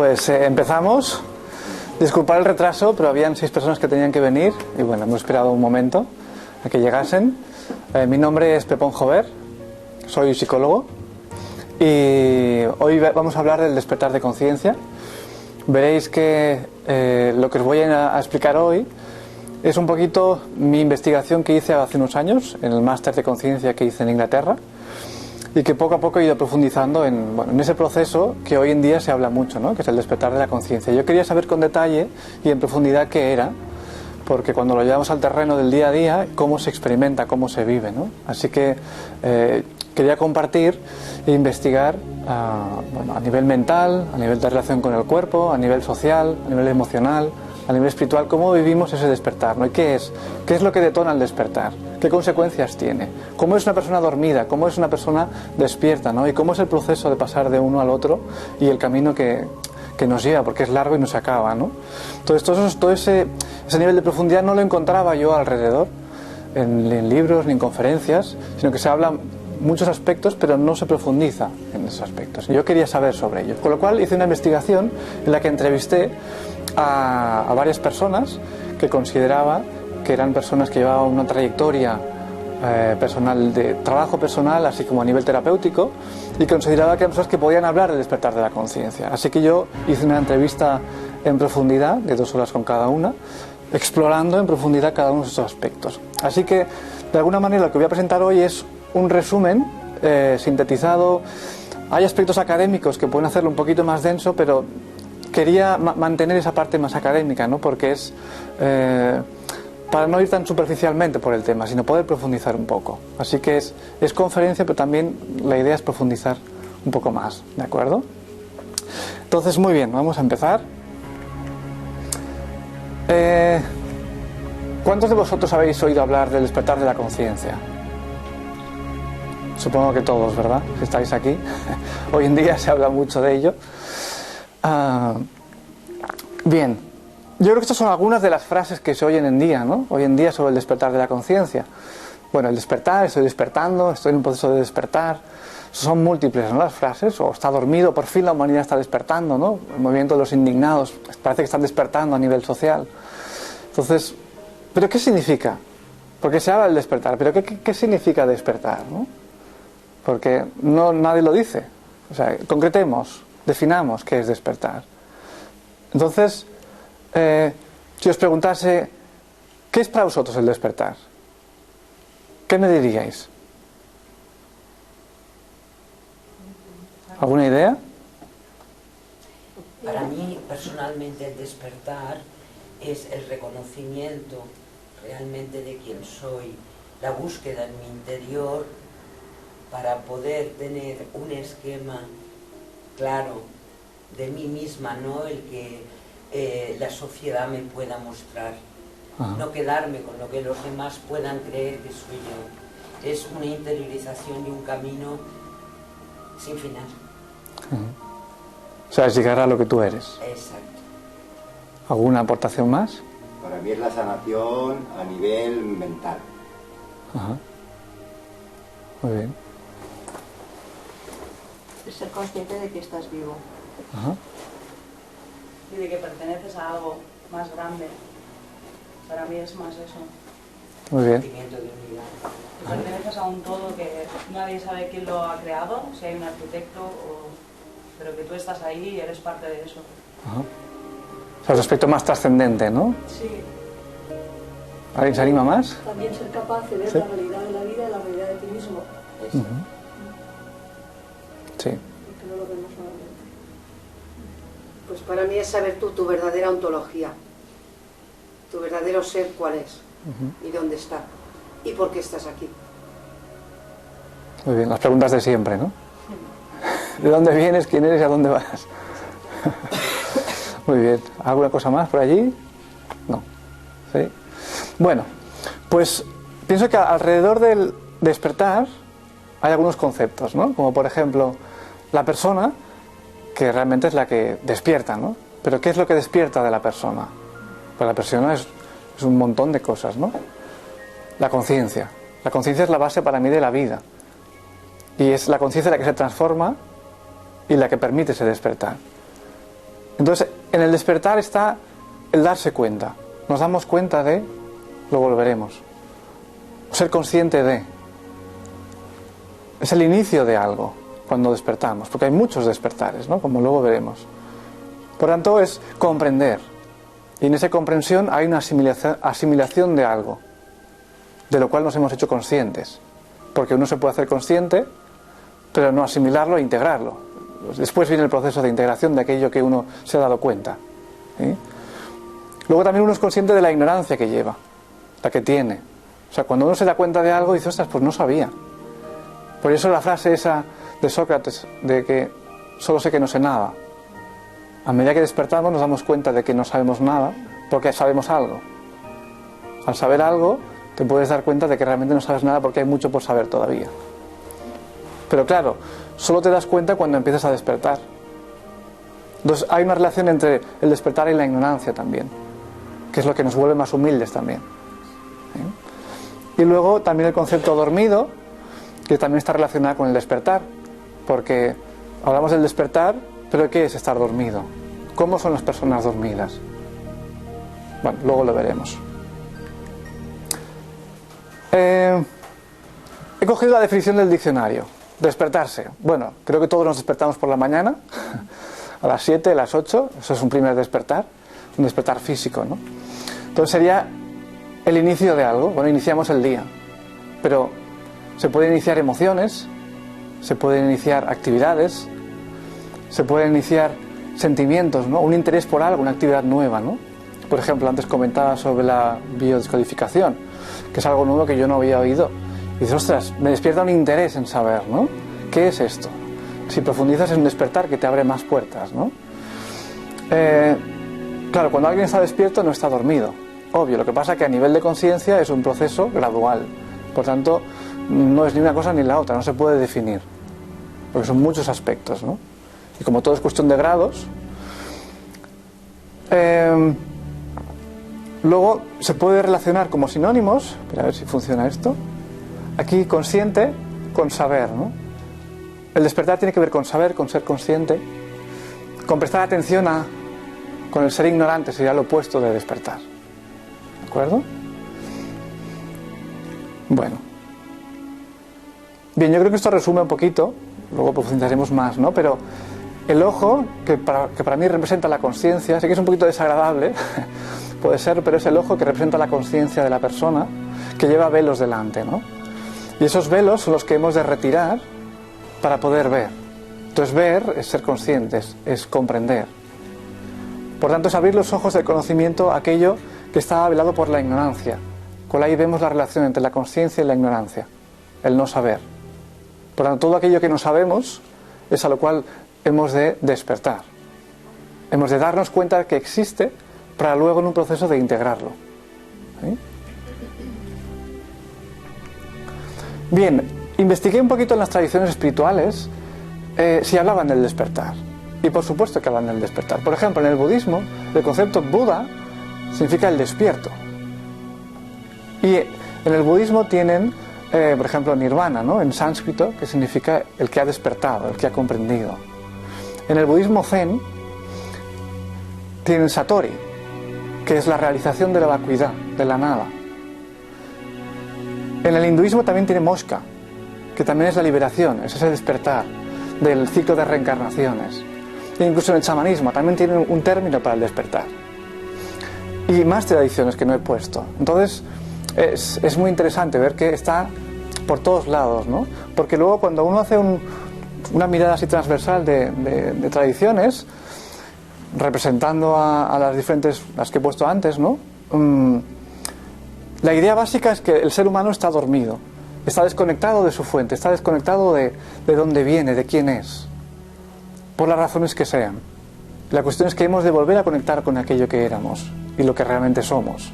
Pues empezamos. Disculpad el retraso, pero habían 6 personas que tenían que venir y bueno, hemos esperado un momento a que llegasen. Mi nombre es Pepón Jover, soy psicólogo y hoy vamos a hablar del despertar de conciencia. Veréis que lo que os voy a explicar hoy es un poquito mi investigación que hice hace unos años en el máster de conciencia que hice en Inglaterra y que poco a poco he ido profundizando en ese proceso que hoy en día se habla mucho, ¿no? Que es el despertar de la conciencia. Yo quería saber con detalle y en profundidad qué era, porque cuando lo llevamos al terreno del día a día, cómo se experimenta, cómo se vive, ¿no? Así que quería compartir e investigar a nivel mental, a nivel de relación con el cuerpo, a nivel social, a nivel emocional, a nivel espiritual, cómo vivimos ese despertar, ¿no? ¿Y qué es lo que detona el despertar? ¿Qué consecuencias tiene? ¿Cómo es una persona dormida? ¿Cómo es una persona despierta, ¿no? Y cómo es el proceso de pasar de uno al otro y el camino que nos lleva, porque es largo y no se acaba, ¿no? Entonces, todo ese nivel de profundidad no lo encontraba yo alrededor, en libros ni en conferencias, sino que se hablan muchos aspectos, pero no se profundiza en esos aspectos. Yo quería saber sobre ellos. Con lo cual hice una investigación en la que entrevisté a varias personas que consideraba que eran personas que llevaban una trayectoria personal, de trabajo personal, así como a nivel terapéutico, y consideraba que eran personas que podían hablar del despertar de la conciencia. Así que yo hice una entrevista en profundidad, de 2 horas con cada una, explorando en profundidad cada uno de esos aspectos. Así que, de alguna manera, lo que voy a presentar hoy es un resumen sintetizado. Hay aspectos académicos que pueden hacerlo un poquito más denso, pero quería mantener esa parte más académica, ¿no? Porque es para no ir tan superficialmente por el tema, sino poder profundizar un poco. Así que es conferencia, pero también la idea es profundizar un poco más, ¿de acuerdo? Entonces, muy bien, vamos a empezar. ¿Cuántos de vosotros habéis oído hablar del despertar de la conciencia? Supongo que todos, ¿verdad? Si estáis aquí. Hoy en día se habla mucho de ello. Bien, yo creo que estas son algunas de las frases que se oyen en día, ¿no? Hoy en día sobre el despertar de la conciencia. Bueno, el despertar, estoy despertando, estoy en un proceso de despertar. Son múltiples, ¿no? Las frases. O está dormido, por fin la humanidad está despertando, ¿no? El movimiento de los indignados parece que están despertando a nivel social. Entonces, ¿pero qué significa? Porque se habla del despertar, pero ¿qué significa despertar, no? Porque nadie lo dice. O sea, concretemos, definamos qué es despertar. Entonces, si os preguntase, ¿qué es para vosotros el despertar? ¿Qué me diríais? ¿Alguna idea? Para mí, personalmente, el despertar es el reconocimiento realmente de quién soy, la búsqueda en mi interior para poder tener un esquema claro de mí misma, no el que la sociedad me pueda mostrar. Ajá. No quedarme con lo que los demás puedan creer que soy yo. Es una interiorización y un camino sin final. Ajá. O sea, es llegar a lo que tú eres. Exacto. ¿Alguna aportación más? Para mí es la sanación a nivel mental. Ajá. Muy bien. Es ser consciente de que estás vivo. Ajá. Y de que perteneces a algo más grande. Para mí es más eso. Muy bien. Sentimiento de unidad. Que perteneces a un todo que nadie sabe quién lo ha creado, si hay un arquitecto, pero que tú estás ahí y eres parte de eso. Ajá. O sea, el aspecto más trascendente, ¿no? Sí. ¿Alguien se anima más? También ser capaz de ver ¿Sí? la realidad de la vida y la realidad de ti mismo. Eso. Sí. Porque no lo vemos solamente. Pues para mí es saber tu verdadera ontología, tu verdadero ser cuál es y dónde está y por qué estás aquí. Muy bien, las preguntas de siempre, ¿no? ¿De dónde vienes, quién eres y a dónde vas? Muy bien. ¿Alguna cosa más por allí? No. ¿Sí? Bueno, pues pienso que alrededor del despertar hay algunos conceptos, ¿no? Como por ejemplo, la persona, que realmente es la que despierta, ¿no? Pero ¿qué es lo que despierta de la persona? Pues la persona es un montón de cosas, ¿no? La conciencia. La conciencia es la base para mí de la vida. Y es la conciencia la que se transforma y la que permite ese despertar. Entonces, en el despertar está el darse cuenta. Nos damos cuenta de, luego lo veremos. Ser consciente de. Es el inicio de algo cuando despertamos, porque hay muchos despertares, ¿no? Como luego veremos. Por tanto, es comprender. Y en esa comprensión hay una asimilación de algo, de lo cual nos hemos hecho conscientes. Porque uno se puede hacer consciente, pero no asimilarlo e integrarlo. Después viene el proceso de integración de aquello que uno se ha dado cuenta, ¿sí? Luego también uno es consciente de la ignorancia que lleva, la que tiene. O sea, cuando uno se da cuenta de algo, dice, ostras, pues no sabía. Por eso la frase esa de Sócrates, de que solo sé que no sé nada. A medida que despertamos nos damos cuenta de que no sabemos nada, porque sabemos algo. Al saber algo, te puedes dar cuenta de que realmente no sabes nada porque hay mucho por saber todavía. Pero claro, solo te das cuenta cuando empiezas a despertar. Entonces hay una relación entre el despertar y la ignorancia también, que es lo que nos vuelve más humildes también, ¿sí? Y luego también el concepto dormido, que también está relacionado con el despertar, porque hablamos del despertar, pero ¿qué es estar dormido? ¿Cómo son las personas dormidas? Bueno, luego lo veremos. He cogido la definición del diccionario. Despertarse. Bueno, creo que todos nos despertamos por la mañana, a las 7, a las 8, eso es un primer despertar, un despertar físico, ¿no? Entonces sería el inicio de algo. Bueno, iniciamos el día, pero se pueden iniciar emociones, se pueden iniciar actividades, se pueden iniciar sentimientos, ¿no? Un interés por algo, una actividad nueva, ¿no? Por ejemplo, antes comentaba sobre la biodescodificación, que es algo nuevo que yo no había oído. Y dices, ostras, me despierta un interés en saber, ¿no? ¿Qué es esto? Si profundizas es un despertar que te abre más puertas, ¿no? Claro, cuando alguien está despierto no está dormido. Obvio, lo que pasa es que a nivel de conciencia es un proceso gradual. Por tanto, no es ni una cosa ni la otra, no se puede definir. Porque son muchos aspectos, ¿no? Y como todo es cuestión de grados, luego se puede relacionar como sinónimos. Espera, a ver si funciona esto. Aquí consciente con saber, ¿no? El despertar tiene que ver con saber, con ser consciente, con prestar atención con el ser ignorante, sería lo opuesto de despertar. ¿De acuerdo? Bueno. Bien, yo creo que esto resume un poquito, luego profundizaremos más, ¿no? Pero el ojo, que para mí representa la conciencia, sé que es un poquito desagradable, puede ser, pero es el ojo que representa la conciencia de la persona, que lleva velos delante, ¿no? Y esos velos son los que hemos de retirar para poder ver. Entonces ver es ser conscientes, es comprender. Por tanto es abrir los ojos del conocimiento a aquello que estaba velado por la ignorancia. Con ahí vemos la relación entre la conciencia y la ignorancia, el no saber. Por tanto, todo aquello que no sabemos es a lo cual hemos de despertar. Hemos de darnos cuenta de que existe para luego en un proceso de integrarlo. ¿Sí? Bien, investigué un poquito en las tradiciones espirituales si hablaban del despertar. Y por supuesto que hablan del despertar. Por ejemplo, en el budismo, el concepto Buda significa el despierto. Y en el budismo tienen, por ejemplo, nirvana, ¿no? En sánscrito, que significa el que ha despertado, el que ha comprendido. En el budismo zen tienen satori, que es la realización de la vacuidad, de la nada. En el hinduismo también tiene moksha, que también es la liberación, es ese despertar del ciclo de reencarnaciones. E incluso en el chamanismo también tiene un término para el despertar. Y más tradiciones que no he puesto. Entonces es muy interesante ver que está por todos lados, ¿no? Porque luego cuando uno hace una mirada así transversal de tradiciones, representando a las diferentes, las que he puesto antes, ¿no? La idea básica es que el ser humano está dormido, está desconectado de su fuente, está desconectado de dónde viene, de quién es, por las razones que sean. La cuestión es que hemos de volver a conectar con aquello que éramos y lo que realmente somos.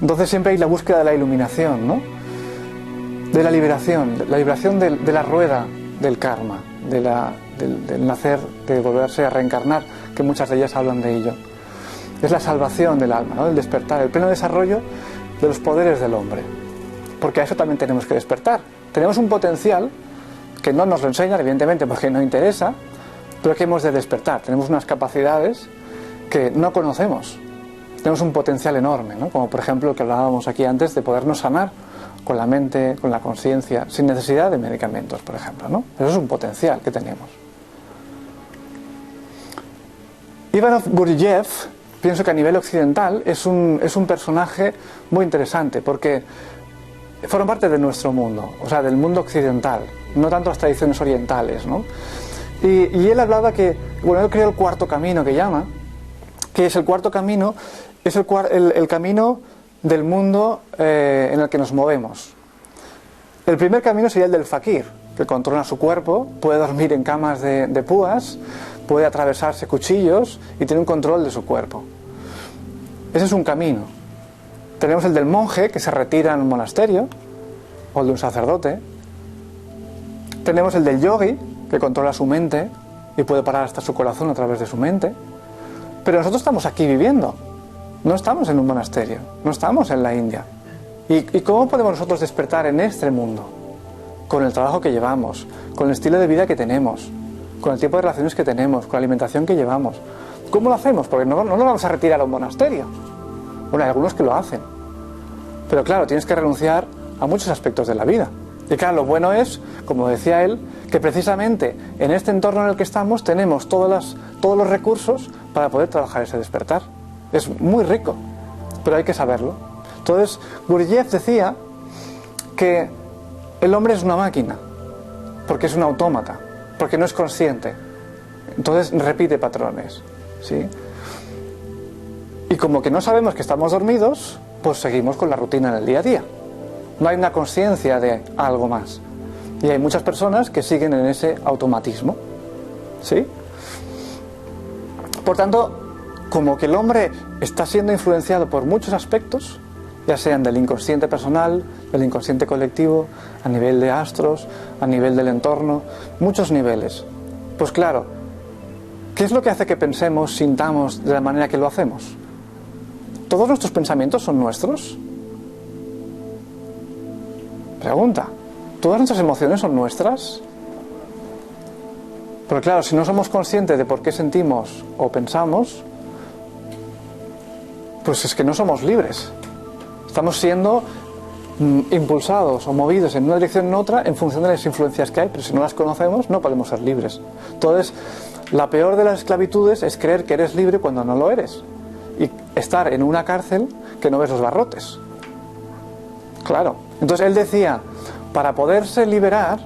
Entonces siempre hay la búsqueda de la iluminación, ¿no? De la liberación de la rueda del karma, del nacer, de volverse a reencarnar, que muchas de ellas hablan de ello. Es la salvación del alma, ¿no? El despertar, el pleno desarrollo de los poderes del hombre. Porque a eso también tenemos que despertar. Tenemos un potencial que no nos lo enseñan, evidentemente, porque no interesa, pero que hemos de despertar. Tenemos unas capacidades que no conocemos. Tenemos un potencial enorme, ¿no? Como por ejemplo el que hablábamos aquí antes de podernos sanar con la mente, con la conciencia, sin necesidad de medicamentos, por ejemplo, ¿no? Eso es un potencial que tenemos. Ivanov Gurdjieff, pienso que a nivel occidental es un personaje muy interesante porque forma parte de nuestro mundo, o sea, del mundo occidental, no tanto las tradiciones orientales, ¿no? Y él hablaba que, bueno, él creó el cuarto camino que llama, que es el cuarto camino, es el camino del mundo en el que nos movemos. El primer camino sería el del fakir, que controla su cuerpo, puede dormir en camas de púas, puede atravesarse cuchillos y tiene un control de su cuerpo. Ese es un camino. Tenemos el del monje, que se retira en un monasterio, o el de un sacerdote. Tenemos el del yogi, que controla su mente y puede parar hasta su corazón a través de su mente. Pero nosotros estamos aquí viviendo, no estamos en un monasterio, no estamos en la India. ¿Y cómo podemos nosotros despertar en este mundo? Con el trabajo que llevamos, con el estilo de vida que tenemos, con el tipo de relaciones que tenemos, con la alimentación que llevamos. ¿Cómo lo hacemos? Porque no nos vamos a retirar a un monasterio. Bueno, hay algunos que lo hacen. Pero claro, tienes que renunciar a muchos aspectos de la vida. Y claro, lo bueno es, como decía él, que precisamente en este entorno en el que estamos tenemos todos los recursos para poder trabajar ese despertar. Es muy rico, pero hay que saberlo. Entonces, Gurdjieff decía que el hombre es una máquina, porque es un autómata, porque no es consciente. Entonces repite patrones, ¿sí? Y como que no sabemos que estamos dormidos, pues seguimos con la rutina en el día a día. No hay una conciencia de algo más. Y hay muchas personas que siguen en ese automatismo, ¿sí? Por tanto, como que el hombre está siendo influenciado por muchos aspectos, ya sean del inconsciente personal, del inconsciente colectivo, a nivel de astros, a nivel del entorno, muchos niveles. Pues claro, ¿qué es lo que hace que pensemos, sintamos de la manera que lo hacemos? ¿Todos nuestros pensamientos son nuestros? Pregunta, ¿todas nuestras emociones son nuestras? Pero claro, si no somos conscientes de por qué sentimos o pensamos, pues es que no somos libres. Estamos siendo impulsados o movidos en una dirección o en otra en función de las influencias que hay, pero si no las conocemos no podemos ser libres. Entonces, la peor de las esclavitudes es creer que eres libre cuando no lo eres y estar en una cárcel que no ves los barrotes. Claro. Entonces él decía, para poderse liberar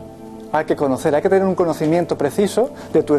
hay que conocer, hay que tener un conocimiento preciso de tu